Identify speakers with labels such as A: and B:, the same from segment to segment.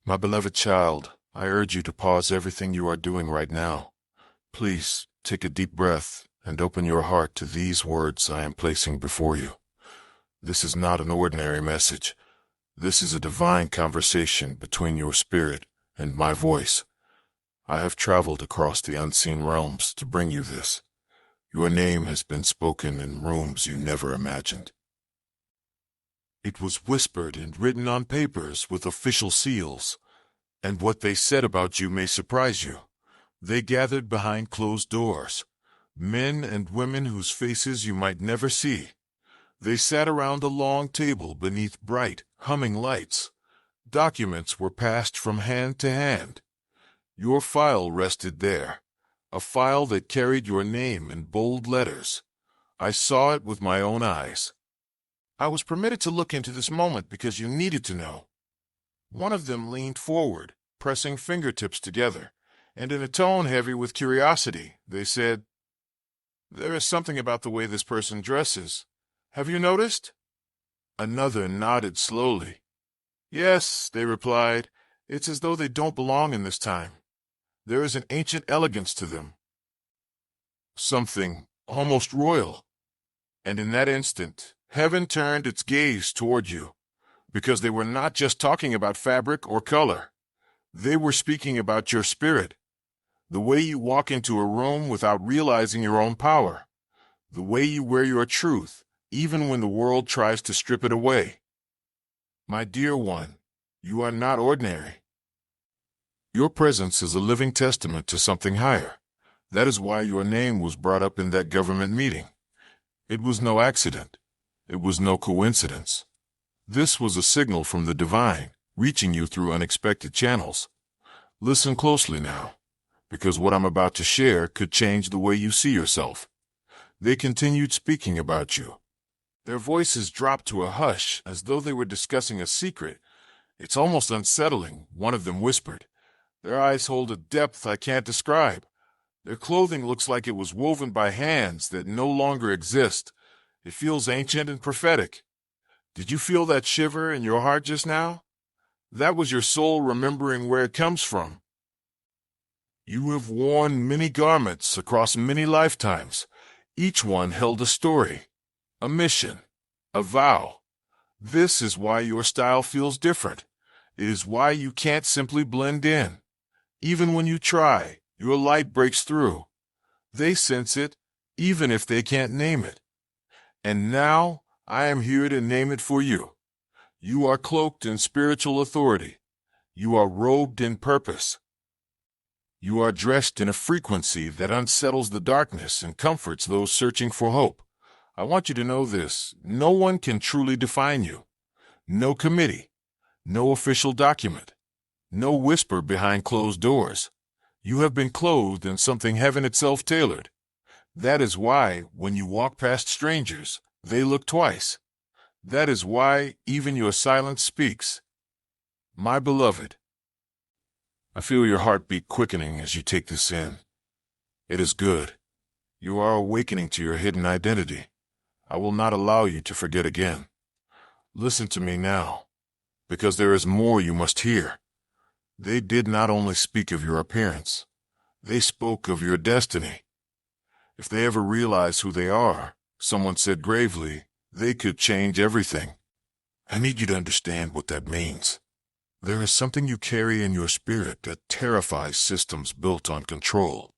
A: My beloved child, I urge you to pause everything you are doing right now. Please take a deep breath and open your heart to these words I am placing before you. This is not an ordinary message. This is a divine conversation between your spirit and my voice. I have traveled across the unseen realms to bring you this. Your name has been spoken in rooms you never imagined. It was whispered and written on papers with official seals, and what they said about you may surprise you. They gathered behind closed doors, men and women whose faces you might never see. They sat around a long table beneath bright, humming lights. Documents were passed from hand to hand. Your file rested there, a file that carried your name in bold letters. I saw it with my own eyes. I was permitted to look into this moment because you needed to know. One of them leaned forward, pressing fingertips together, and in a tone heavy with curiosity, they said, "There is something about the way this person dresses. Have you noticed?" Another nodded slowly. "Yes," they replied, "it's as though they don't belong in this time. There is an ancient elegance to them. Something almost royal." And in that instant, heaven turned its gaze toward you, because they were not just talking about fabric or color. They were speaking about your spirit, the way you walk into a room without realizing your own power, the way you wear your truth, even when the world tries to strip it away. My dear one, you are not ordinary. Your presence is a living testament to something higher. That is why your name was brought up in that government meeting. It was no accident. It was no coincidence. This was a signal from the divine, reaching you through unexpected channels. Listen closely now, because what I'm about to share could change the way you see yourself. They continued speaking about you. Their voices dropped to a hush as though they were discussing a secret. "It's almost unsettling," one of them whispered. "Their eyes hold a depth I can't describe. Their clothing looks like it was woven by hands that no longer exist. It feels ancient and prophetic. Did you feel that shiver in your heart just now? That was your soul remembering where it comes from. You have worn many garments across many lifetimes. Each one held a story, a mission, a vow. This is why your style feels different. It is why you can't simply blend in. Even when you try, your light breaks through. They sense it, even if they can't name it. And now, I am here to name it for you. You are cloaked in spiritual authority. You are robed in purpose. You are dressed in a frequency that unsettles the darkness and comforts those searching for hope. I want you to know this. No one can truly define you. No committee. No official document. No whisper behind closed doors. You have been clothed in something heaven itself tailored. That is why, when you walk past strangers, they look twice. That is why even your silence speaks. My beloved, I feel your heartbeat quickening as you take this in. It is good. You are awakening to your hidden identity. I will not allow you to forget again. Listen to me now, because there is more you must hear. They did not only speak of your appearance, they spoke of your destiny. If they ever realize who they are, someone said gravely, they could change everything. I need you to understand what that means. There is something you carry in your spirit that terrifies systems built on control.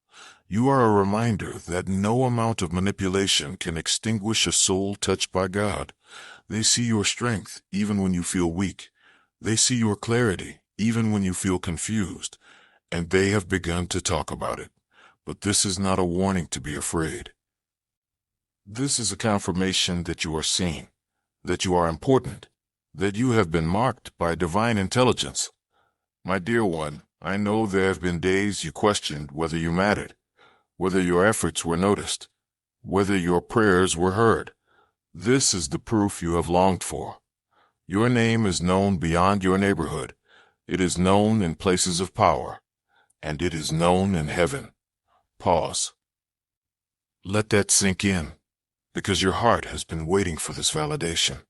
A: You are a reminder that no amount of manipulation can extinguish a soul touched by God. They see your strength even when you feel weak. They see your clarity even when you feel confused. And they have begun to talk about it. But this is not a warning to be afraid. This is a confirmation that you are seen, that you are important, that you have been marked by divine intelligence. My dear one, I know there have been days you questioned whether you mattered, whether your efforts were noticed, whether your prayers were heard. This is the proof you have longed for. Your name is known beyond your neighborhood. It is known in places of power, and it is known in heaven. Pause. Let that sink in, because your heart has been waiting for this validation.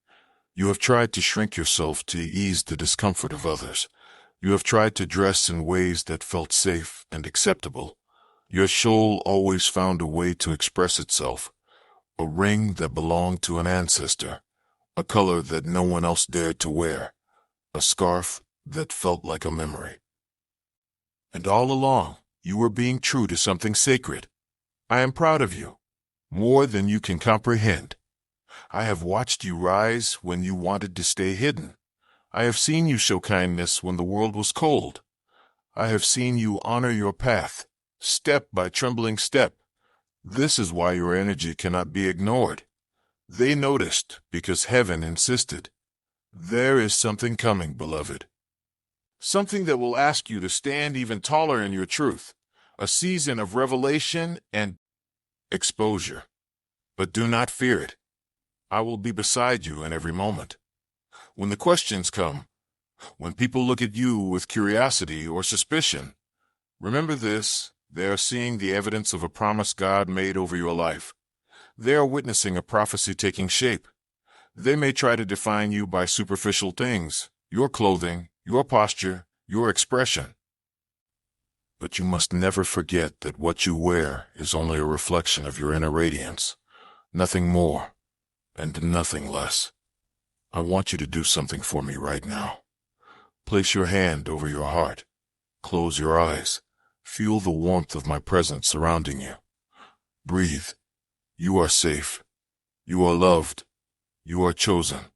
A: You have tried to shrink yourself to ease the discomfort of others. You have tried to dress in ways that felt safe and acceptable. Your soul always found a way to express itself. A ring that belonged to an ancestor, a color that no one else dared to wear, a scarf that felt like a memory. And all along, you were being true to something sacred. I am proud of you, more than you can comprehend. I have watched you rise when you wanted to stay hidden. I have seen you show kindness when the world was cold. I have seen you honor your path, step by trembling step. This is why your energy cannot be ignored. They noticed because heaven insisted. There is something coming, beloved. Something that will ask you to stand even taller in your truth. A season of revelation and exposure. But do not fear it. I will be beside you in every moment. When the questions come, when people look at you with curiosity or suspicion, remember this: they are seeing the evidence of a promise God made over your life. They are witnessing a prophecy taking shape. They may try to define you by superficial things, your clothing, your posture, your expression. But you must never forget that what you wear is only a reflection of your inner radiance. Nothing more, and nothing less. I want you to do something for me right now. Place your hand over your heart. Close your eyes. Feel the warmth of my presence surrounding you. Breathe. You are safe. You are loved. You are chosen.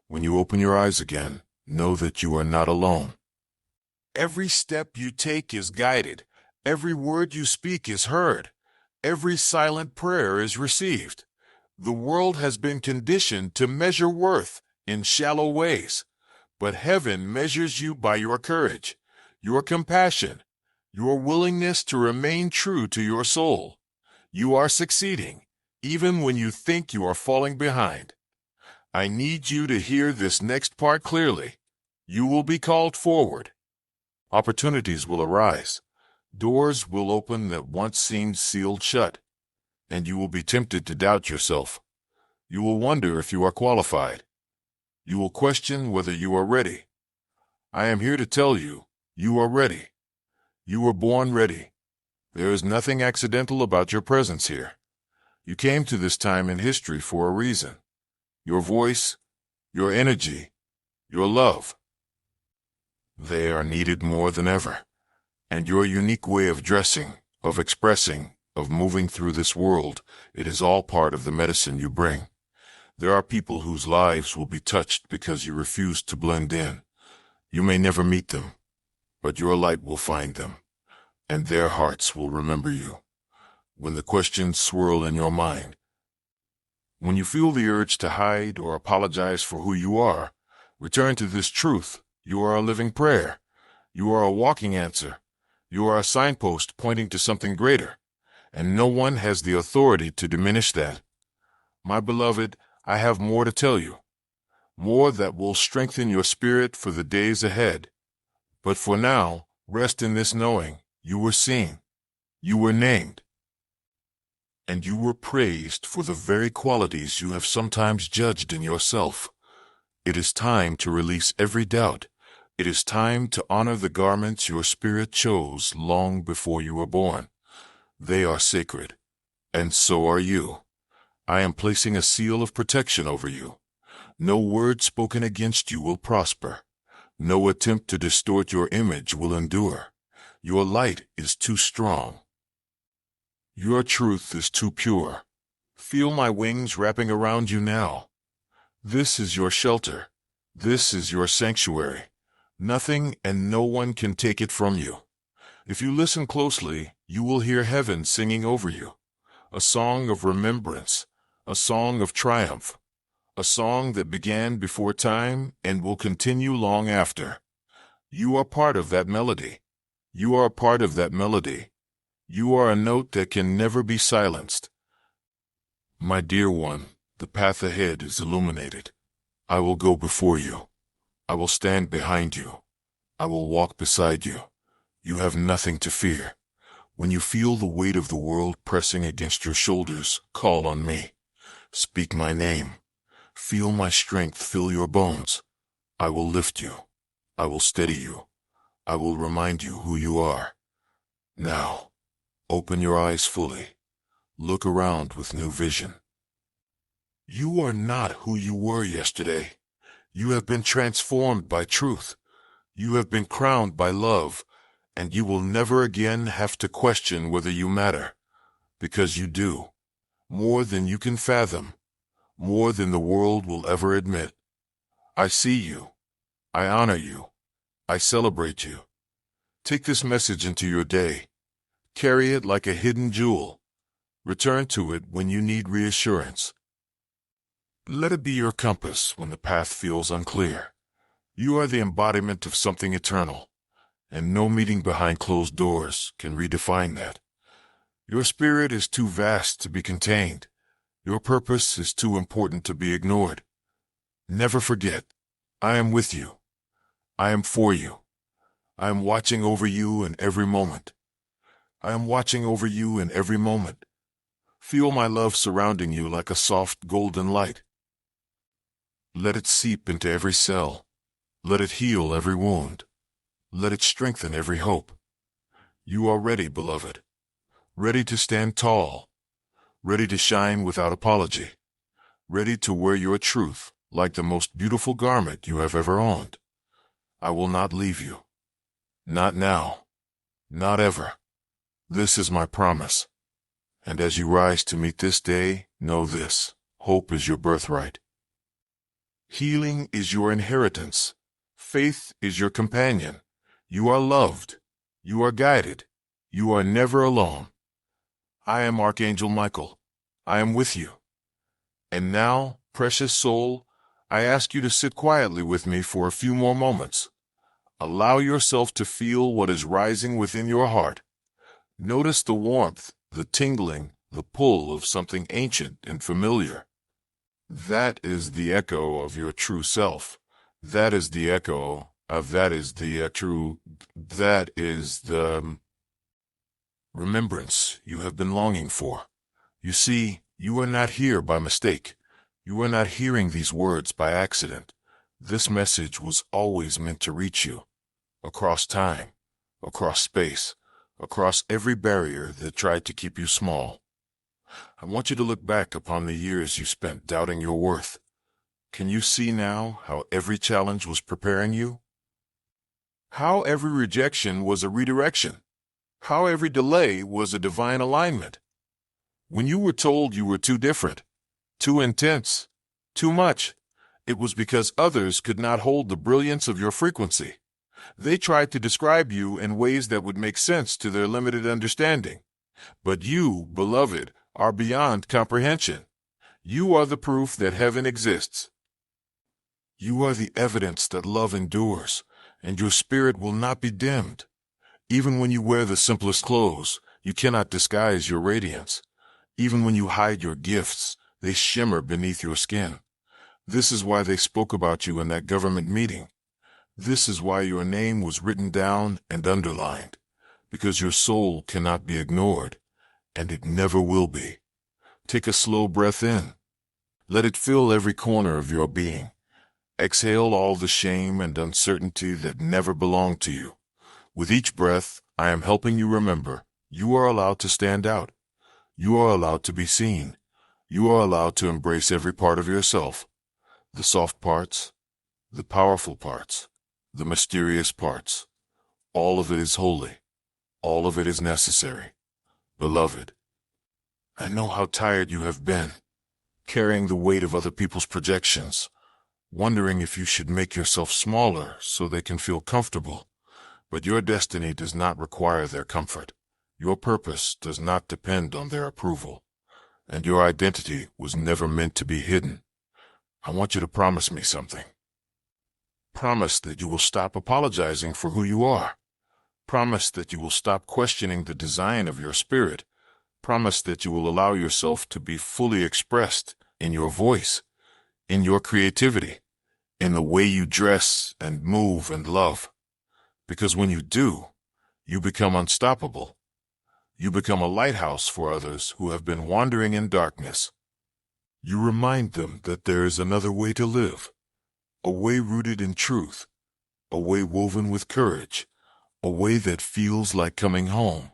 A: When you open your eyes again, know that you are not alone. Every step you take is guided. Every word you speak is heard. Every silent prayer is received. The world has been conditioned to measure worth in shallow ways, but heaven measures you by your courage, your compassion, your willingness to remain true to your soul. You are succeeding, even when you think you are falling behind. I need you to hear this next part clearly. You will be called forward. Opportunities will arise. Doors will open that once seemed sealed shut, and you will be tempted to doubt yourself. You will wonder if you are qualified. You will question whether you are ready. I am here to tell you, you are ready. You were born ready. There is nothing accidental about your presence here. You came to this time in history for a reason. Your voice, your energy, your love. They are needed more than ever. And your unique way of dressing, of expressing, of moving through this world, it is all part of the medicine you bring. There are people whose lives will be touched because you refuse to blend in. You may never meet them, but your light will find them, and their hearts will remember you. When the questions swirl in your mind, when you feel the urge to hide or apologize for who you are, return to this truth. You are a living prayer. You are a walking answer. You are a signpost pointing to something greater, and no one has the authority to diminish that. My beloved, I have more to tell you, more that will strengthen your spirit for the days ahead. But for now, rest in this knowing: you were seen, you were named, and you were praised for the very qualities you have sometimes judged in yourself. It is time to release every doubt. It is time to honor the garments your spirit chose long before you were born. They are sacred, and so are you. I am placing a seal of protection over you. No word spoken against you will prosper. No attempt to distort your image will endure. Your light is too strong. Your truth is too pure. Feel my wings wrapping around you now. This is your shelter. This is your sanctuary. Nothing and no one can take it from you. If you listen closely, you will hear heaven singing over you. A song of remembrance, a song of triumph, a song that began before time and will continue long after. You are part of that melody. You are a part of that melody. You are a note that can never be silenced. My dear one, the path ahead is illuminated. I will go before you. I will stand behind you. I will walk beside you. You have nothing to fear. When you feel the weight of the world pressing against your shoulders, call on me. Speak my name. Feel my strength fill your bones. I will lift you. I will steady you. I will remind you who you are. Now, open your eyes fully. Look around with new vision. You are not who you were yesterday. You have been transformed by truth. You have been crowned by love, and you will never again have to question whether you matter, because you do. More than you can fathom, more than the world will ever admit. I see you. I honor you. I celebrate you. Take this message into your day. Carry it like a hidden jewel. Return to it when you need reassurance. Let it be your compass when the path feels unclear. You are the embodiment of something eternal, and no meeting behind closed doors can redefine that. Your spirit is too vast to be contained. Your purpose is too important to be ignored. Never forget, I am with you. I am for you. I am watching over you in every moment. I am watching over you in every moment. Feel my love surrounding you like a soft golden light. Let it seep into every cell. Let it heal every wound. Let it strengthen every hope. You are ready, beloved. Ready to stand tall. Ready to shine without apology. Ready to wear your truth like the most beautiful garment you have ever owned. I will not leave you. Not now. Not ever. This is my promise. And as you rise to meet this day, know this: hope is your birthright. Healing is your inheritance. Faith is your companion. You are loved. You are guided. You are never alone. I am Archangel Michael. I am with you. And now, precious soul, I ask you to sit quietly with me for a few more moments. Allow yourself to feel what is rising within your heart. Notice the warmth, the tingling, the pull of something ancient and familiar. That is the echo of your true self. That is the echo of that is the remembrance you have been longing for. You see, you are not here by mistake. You are not hearing these words by accident. This message was always meant to reach you. Across time, across space, across every barrier that tried to keep you small. I want you to look back upon the years you spent doubting your worth. Can you see now how every challenge was preparing you? How every rejection was a redirection? How every delay was a divine alignment? When you were told you were too different, too intense, too much, it was because others could not hold the brilliance of your frequency. They tried to describe you in ways that would make sense to their limited understanding. But you, beloved, are beyond comprehension. You are the proof that heaven exists. You are the evidence that love endures, and your spirit will not be dimmed. Even when you wear the simplest clothes, you cannot disguise your radiance. Even when you hide your gifts, they shimmer beneath your skin. This is why they spoke about you in that government meeting. This is why your name was written down and underlined, because your soul cannot be ignored, and it never will be. Take a slow breath in. Let it fill every corner of your being. Exhale all the shame and uncertainty that never belonged to you. With each breath, I am helping you remember, you are allowed to stand out. You are allowed to be seen. You are allowed to embrace every part of yourself. The soft parts, the powerful parts, the mysterious parts. All of it is holy. All of it is necessary. Beloved, I know how tired you have been, carrying the weight of other people's projections, wondering if you should make yourself smaller so they can feel comfortable. But your destiny does not require their comfort. Your purpose does not depend on their approval. And your identity was never meant to be hidden. I want you to promise me something. Promise that you will stop apologizing for who you are. Promise that you will stop questioning the design of your spirit. Promise that you will allow yourself to be fully expressed in your voice, in your creativity, in the way you dress and move and love. Because when you do, you become unstoppable. You become a lighthouse for others who have been wandering in darkness. You remind them that there is another way to live, a way rooted in truth, a way woven with courage, a way that feels like coming home.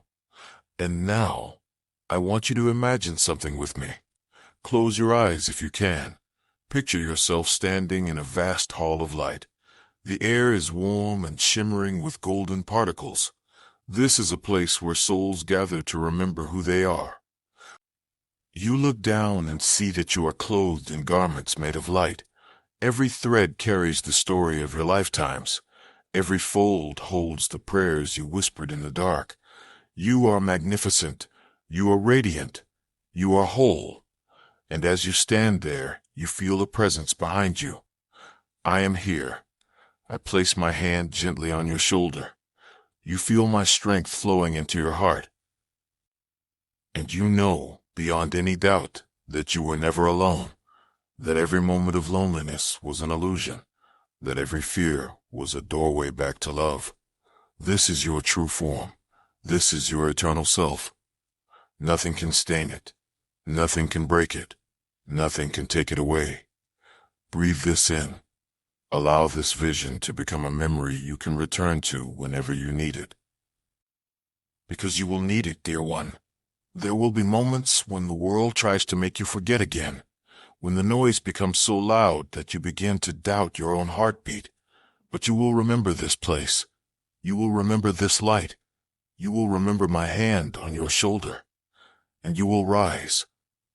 A: And now, I want you to imagine something with me. Close your eyes if you can. Picture yourself standing in a vast hall of light. The air is warm and shimmering with golden particles. This is a place where souls gather to remember who they are. You look down and see that you are clothed in garments made of light. Every thread carries the story of your lifetimes. Every fold holds the prayers you whispered in the dark. You are magnificent. You are radiant. You are whole. And as you stand there, you feel a presence behind you. I am here. I place my hand gently on your shoulder. You feel my strength flowing into your heart. And you know, beyond any doubt, that you were never alone, that every moment of loneliness was an illusion, that every fear was a doorway back to love. This is your true form. This is your eternal self. Nothing can stain it. Nothing can break it. Nothing can take it away. Breathe this in. Allow this vision to become a memory you can return to whenever you need it. Because you will need it, dear one. There will be moments when the world tries to make you forget again, when the noise becomes so loud that you begin to doubt your own heartbeat. But you will remember this place. You will remember this light. You will remember my hand on your shoulder. And you will rise,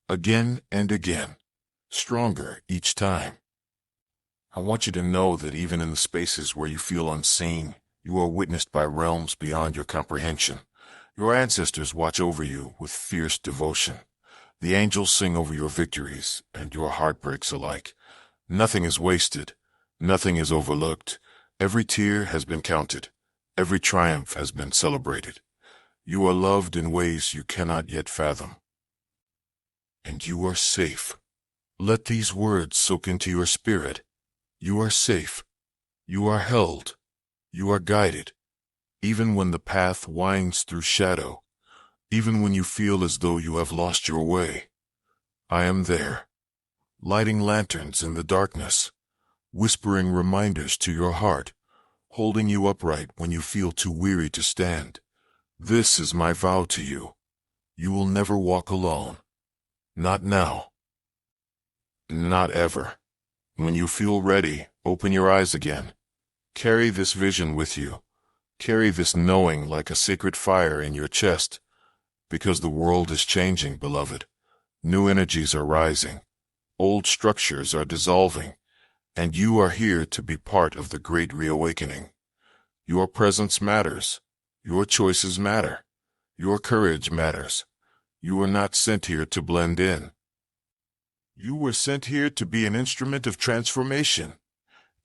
A: again and again, stronger each time. I want you to know that even in the spaces where you feel unseen, you are witnessed by realms beyond your comprehension. Your ancestors watch over you with fierce devotion. The angels sing over your victories and your heartbreaks alike. Nothing is wasted. Nothing is overlooked. Every tear has been counted. Every triumph has been celebrated. You are loved in ways you cannot yet fathom. And you are safe. Let these words soak into your spirit. You are safe. You are held. You are guided. Even when the path winds through shadow, even when you feel as though you have lost your way, I am there, lighting lanterns in the darkness, whispering reminders to your heart, holding you upright when you feel too weary to stand. This is my vow to you. You will never walk alone. Not now. Not ever. When you feel ready, open your eyes again. Carry this vision with you. Carry this knowing like a sacred fire in your chest. Because the world is changing, beloved. New energies are rising. Old structures are dissolving. And you are here to be part of the great reawakening. Your presence matters. Your choices matter. Your courage matters. You were not sent here to blend in. You were sent here to be an instrument of transformation.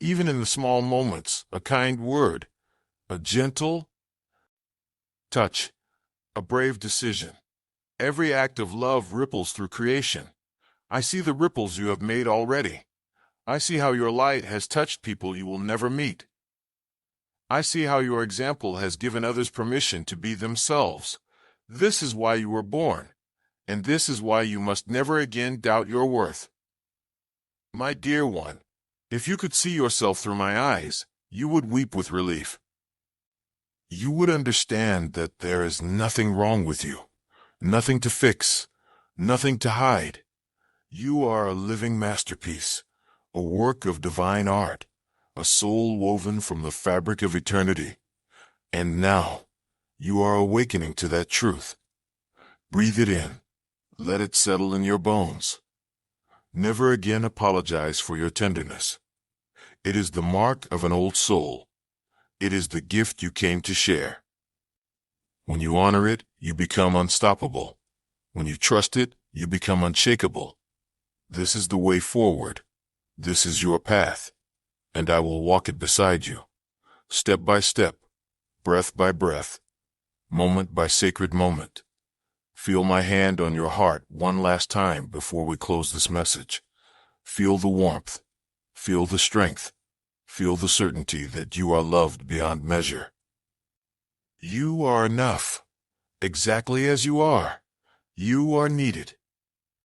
A: Even in the small moments, a kind word, a gentle touch, a brave decision. Every act of love ripples through creation. I see the ripples you have made already. I see how your light has touched people you will never meet. I see how your example has given others permission to be themselves. This is why you were born, and this is why you must never again doubt your worth. My dear one, if you could see yourself through my eyes, you would weep with relief. You would understand that there is nothing wrong with you, nothing to fix, nothing to hide. You are a living masterpiece, a work of divine art, a soul woven from the fabric of eternity. And now, you are awakening to that truth. Breathe it in. Let it settle in your bones. Never again apologize for your tenderness. It is the mark of an old soul. It is the gift you came to share. When you honor it, you become unstoppable. When you trust it, you become unshakable. This is the way forward. This is your path. And I will walk it beside you. Step by step, breath by breath, moment by sacred moment. Feel my hand on your heart one last time before we close this message. Feel the warmth. Feel the strength. Feel the certainty that you are loved beyond measure. You are enough. Exactly as you are. You are needed.